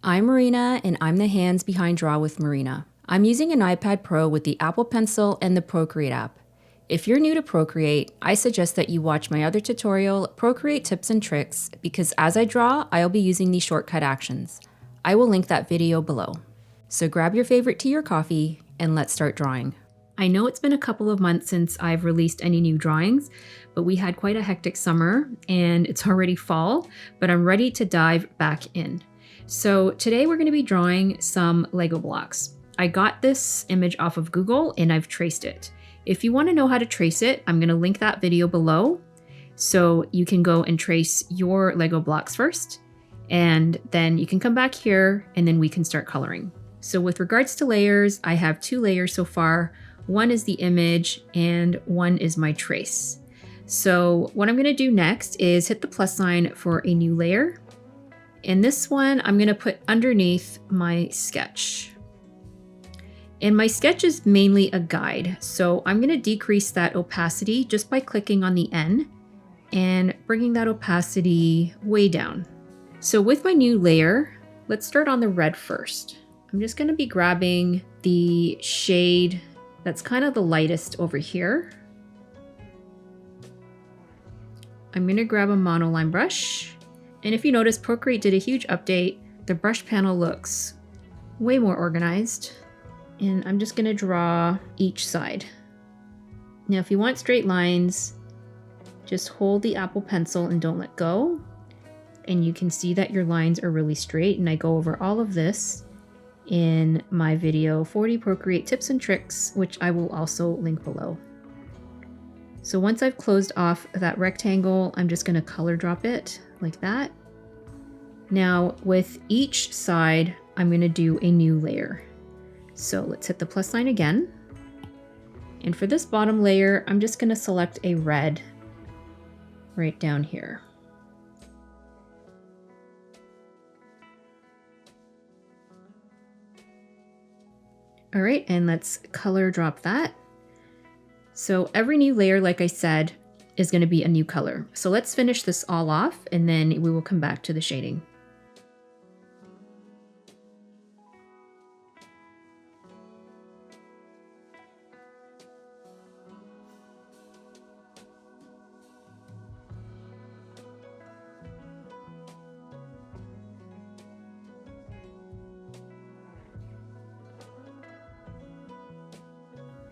I'm Marina, and I'm the hands behind Draw with Marina. I'm using an iPad Pro with the Apple Pencil and the Procreate app. If you're new to Procreate, I suggest that you watch my other tutorial, Procreate Tips and Tricks, because as I draw, I'll be using these shortcut actions. I will link that video below. So grab your favorite tea or coffee, and let's start drawing. I know it's been a couple of months since I've released any new drawings, but we had quite a hectic summer, and it's already fall, but I'm ready to dive back in. So today we're going to be drawing some Lego blocks. I got this image off of Google and I've traced it. If you want to know how to trace it, I'm going to link that video below so you can go and trace your Lego blocks first, and then you can come back here and then we can start coloring. So with regards to layers, I have 2 layers so far. One is the image and one is my trace. So what I'm going to do next is hit the plus sign for a new layer. And this one I'm going to put underneath my sketch. And my sketch is mainly a guide, so I'm going to decrease that opacity just by clicking on the N and bringing that opacity way down. So with my new layer, let's start on the red first. I'm just going to be grabbing the shade that's kind of the lightest over here. I'm going to grab a monoline brush. And if you notice, Procreate did a huge update. The brush panel looks way more organized. And I'm just going to draw each side. Now, if you want straight lines, just hold the Apple Pencil and don't let go. And you can see that your lines are really straight. And I go over all of this in my video 40 Procreate Tips and Tricks, which I will also link below. So once I've closed off that rectangle, I'm just going to color drop it like that. Now with each side, I'm going to do a new layer. So let's hit the plus sign again. And for this bottom layer, I'm just going to select a red right down here. All right, and let's color drop that. So every new layer, like I said, is going to be a new color. So let's finish this all off and then we will come back to the shading.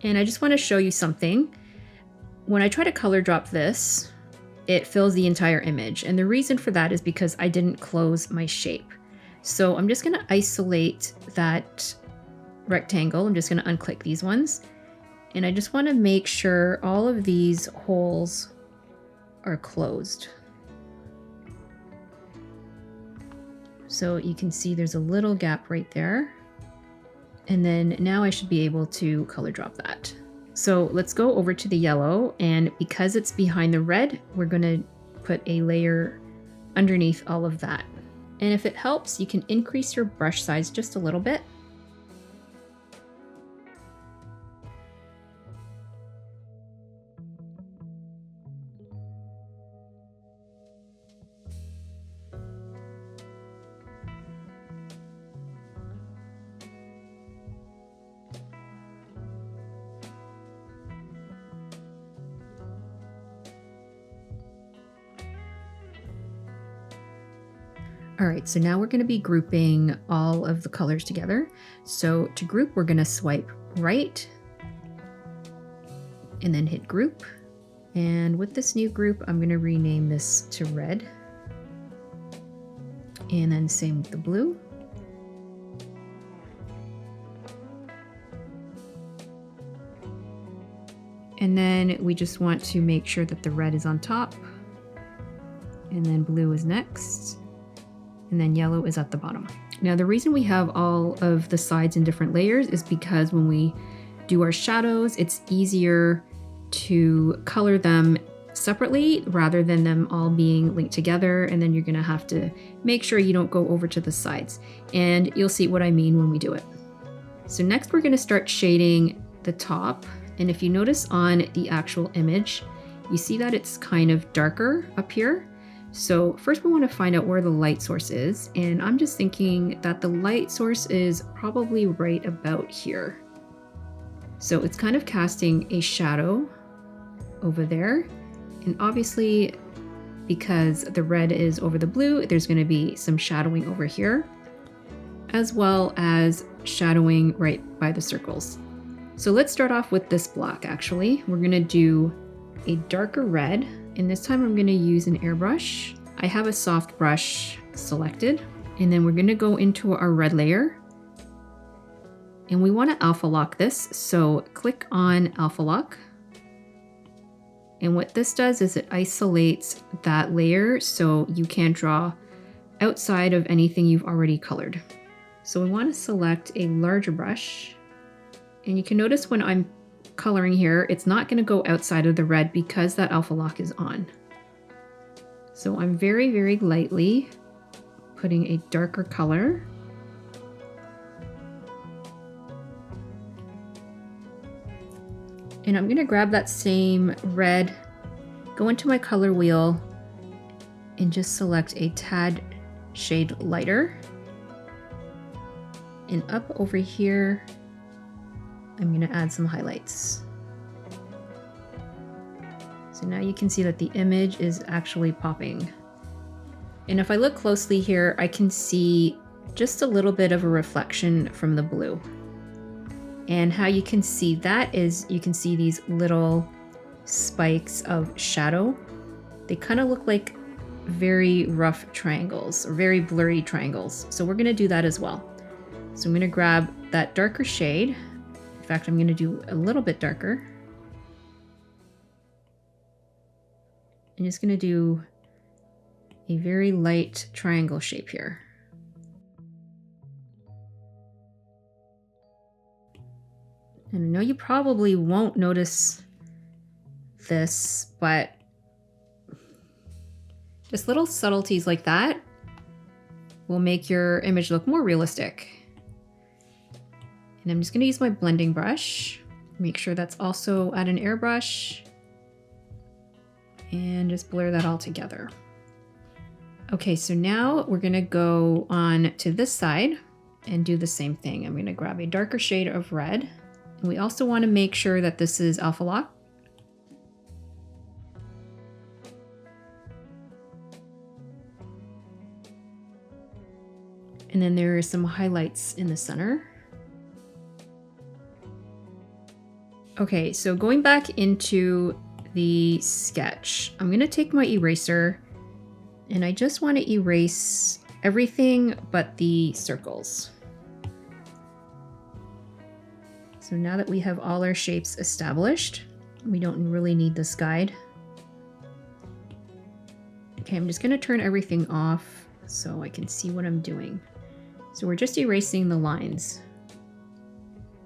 And I just want to show you something. When I try to color drop this, it fills the entire image. And the reason for that is because I didn't close my shape. So I'm just going to isolate that rectangle. I'm just going to unclick these ones. And I just want to make sure all of these holes are closed. So you can see there's a little gap right there. And then now I should be able to color drop that. So let's go over to the yellow, and because it's behind the red, we're going to put a layer underneath all of that. And if it helps, you can increase your brush size just a little bit. All right, so now we're going to be grouping all of the colors together. So to group, we're going to swipe right and then hit group. And with this new group, I'm going to rename this to red. And then same with the blue. And then we just want to make sure that the red is on top. And then blue is next. And then yellow is at the bottom. Now the reason we have all of the sides in different layers is because when we do our shadows, it's easier to color them separately rather than them all being linked together, and then you're gonna have to make sure you don't go over to the sides. And you'll see what I mean when we do it. So next we're gonna start shading the top, and if you notice on the actual image, you see that it's kind of darker up here. So first we want to find out where the light source is, and I'm just thinking that the light source is probably right about here. So it's kind of casting a shadow over there, and obviously because the red is over the blue, there's going to be some shadowing over here, as well as shadowing right by the circles. So let's start off with this block actually. We're going to do a darker red, and this time I'm going to use an airbrush. I have a soft brush selected, and then we're going to go into our red layer, and we want to alpha lock this. So click on alpha lock. And what this does is it isolates that layer so you can't draw outside of anything you've already colored. So we want to select a larger brush, and you can notice when I'm coloring here, it's not going to go outside of the red because that alpha lock is on. So I'm very, very lightly putting a darker color. And I'm going to grab that same red, go into my color wheel, and just select a tad shade lighter. And up over here, I'm going to add some highlights. So now you can see that the image is actually popping. And if I look closely here, I can see just a little bit of a reflection from the blue. And how you can see that is you can see these little spikes of shadow. They kind of look like very rough triangles or very blurry triangles. So we're going to do that as well. So I'm going to grab that darker shade. In fact, I'm going to do a little bit darker. I'm just going to do a very light triangle shape here. And I know you probably won't notice this, but just little subtleties like that will make your image look more realistic. And I'm just going to use my blending brush. Make sure that's also at an airbrush. And just blur that all together. Okay, so now we're going to go on to this side and do the same thing. I'm going to grab a darker shade of red. And we also want to make sure that this is alpha lock. And then there are some highlights in the center. Okay, so going back into the sketch, I'm going to take my eraser and I just want to erase everything but the circles. So now that we have all our shapes established, we don't really need this guide. Okay, I'm just going to turn everything off so I can see what I'm doing. So we're just erasing the lines.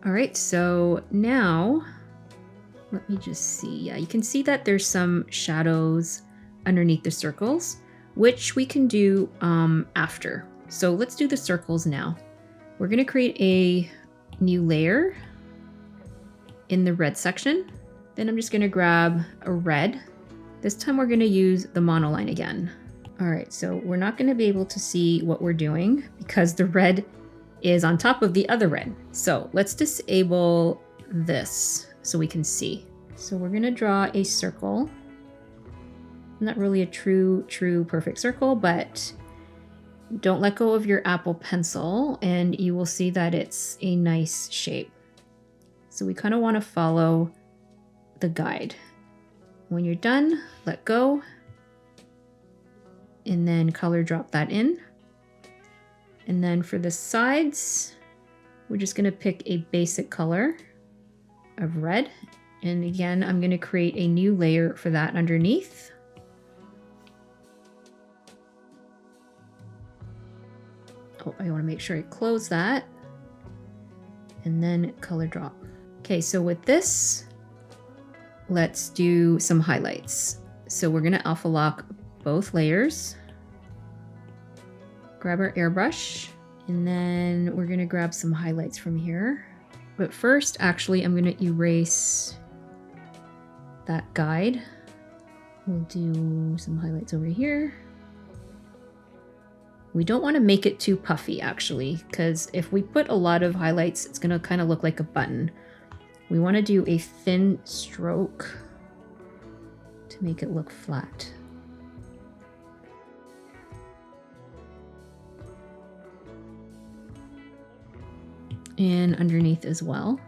All right, so now let me just see. Yeah, you can see that there's some shadows underneath the circles, which we can do after. So let's do the circles now. We're going to create a new layer in the red section. Then I'm just going to grab a red. This time we're going to use the monoline again. All right, so we're not going to be able to see what we're doing because the red is on top of the other red. So let's disable this so we can see. So we're going to draw a circle. Not really a true perfect circle, but don't let go of your Apple Pencil and you will see that it's a nice shape. So we kind of want to follow the guide. When you're done, let go, and then color drop that in. And then for the sides, we're just going to pick a basic color of red. And again, I'm going to create a new layer for that underneath. Oh, I want to make sure I close that. And then color drop. Okay, so with this, let's do some highlights. So we're going to alpha lock both layers. Grab our airbrush, and then we're going to grab some highlights from here. But first, actually, I'm going to erase that guide. We'll do some highlights over here. We don't want to make it too puffy actually, because if we put a lot of highlights, it's going to kind of look like a button. We want to do a thin stroke to make it look flat. And underneath as well.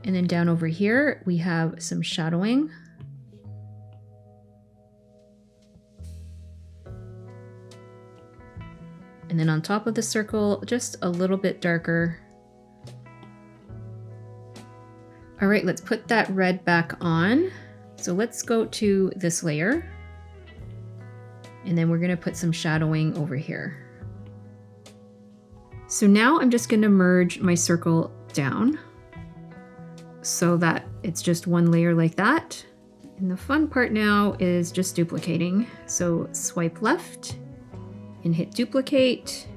And then down over here, we have some shadowing. And then on top of the circle, just a little bit darker. All right, let's put that red back on. So let's go to this layer. And then we're gonna put some shadowing over here. So now I'm just gonna merge my circle down so that it's just one layer like that. And the fun part now is just duplicating. So swipe left and hit duplicate.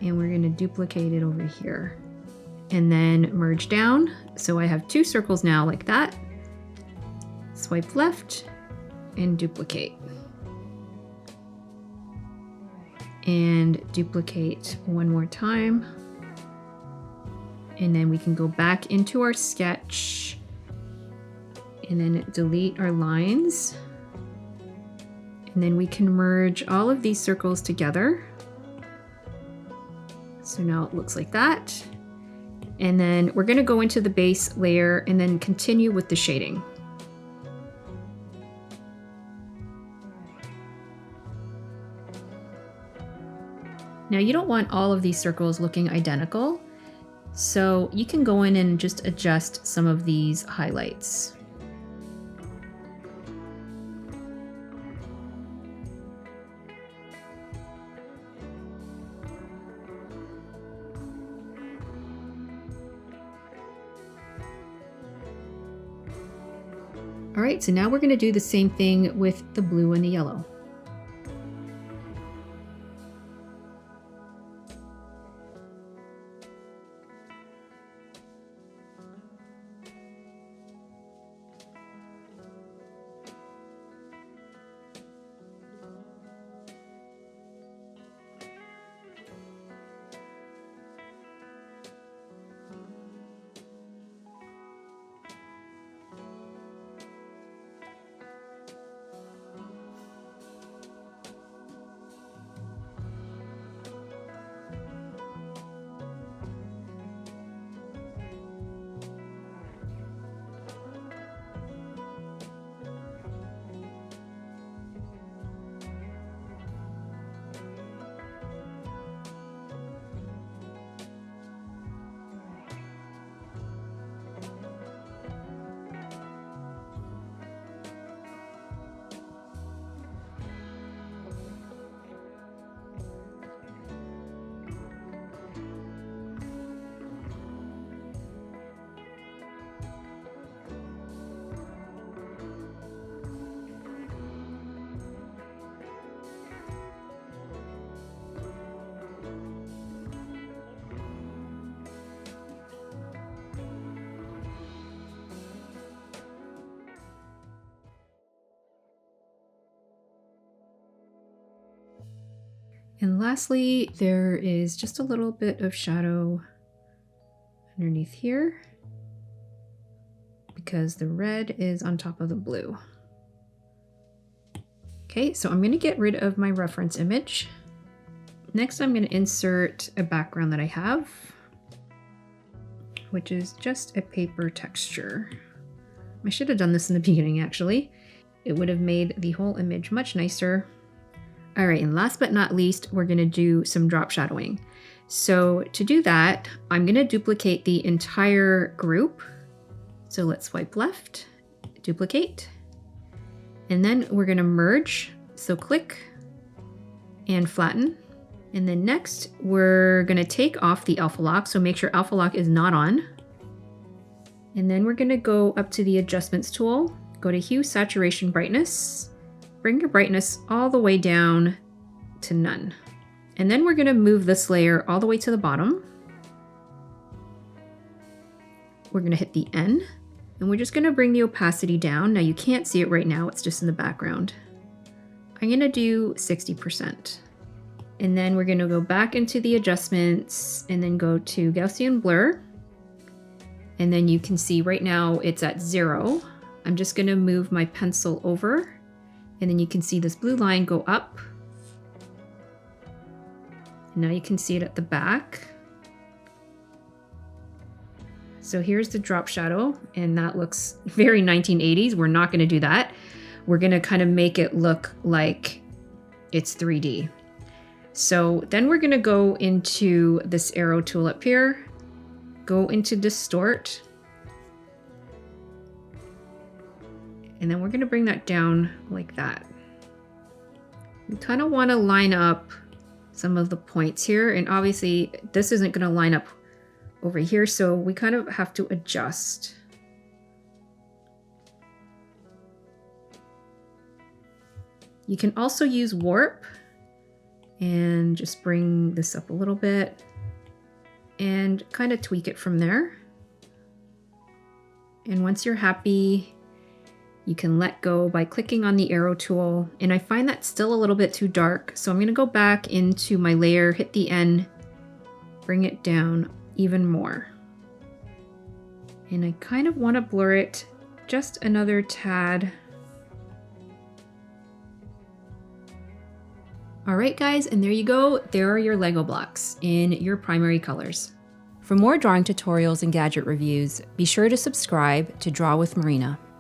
And we're gonna duplicate it over here. And then merge down. So I have two circles now like that. Swipe left and duplicate. And duplicate one more time. And then we can go back into our sketch and then delete our lines. And then we can merge all of these circles together. So now it looks like that. And then we're gonna go into the base layer and then continue with the shading. Now you don't want all of these circles looking identical, so you can go in and just adjust some of these highlights. All right, so now we're going to do the same thing with the blue and the yellow. And lastly, there is just a little bit of shadow underneath here because the red is on top of the blue. Okay, so I'm going to get rid of my reference image. Next, I'm going to insert a background that I have, which is just a paper texture. I should have done this in the beginning, actually. It would have made the whole image much nicer. All right, and last but not least, we're gonna do some drop shadowing. So to do that, I'm gonna duplicate the entire group. So let's swipe left, duplicate, and then we're gonna merge. So click and flatten. And then next, we're gonna take off the alpha lock. So make sure alpha lock is not on. And then we're gonna go up to the adjustments tool, go to hue, saturation, brightness, bring your brightness all the way down to none. And then we're gonna move this layer all the way to the bottom. We're gonna hit the N, And we're just gonna bring the opacity down. Now you can't see it right now, it's just in the background. I'm gonna do 60%. And then we're gonna go back into the adjustments and then go to Gaussian blur. And then you can see right now it's at 0. I'm just gonna move my pencil over and then you can see this blue line go up. And now you can see it at the back. So here's the drop shadow and that looks very 1980s. We're not gonna do that. We're gonna kind of make it look like it's 3D. So then we're gonna go into this arrow tool up here, go into distort, and then we're gonna bring that down like that. We kind of wanna line up some of the points here, and obviously this isn't gonna line up over here, so we kind of have to adjust. You can also use warp and just bring this up a little bit and kind of tweak it from there. And once you're happy, you can let go by clicking on the arrow tool. And I find that still a little bit too dark, so I'm gonna go back into my layer, hit the N, bring it down even more. And I kind of want to blur it just another tad. All right, guys, and there you go. There are your Lego blocks in your primary colors. For more drawing tutorials and gadget reviews, be sure to subscribe to Draw with Marina.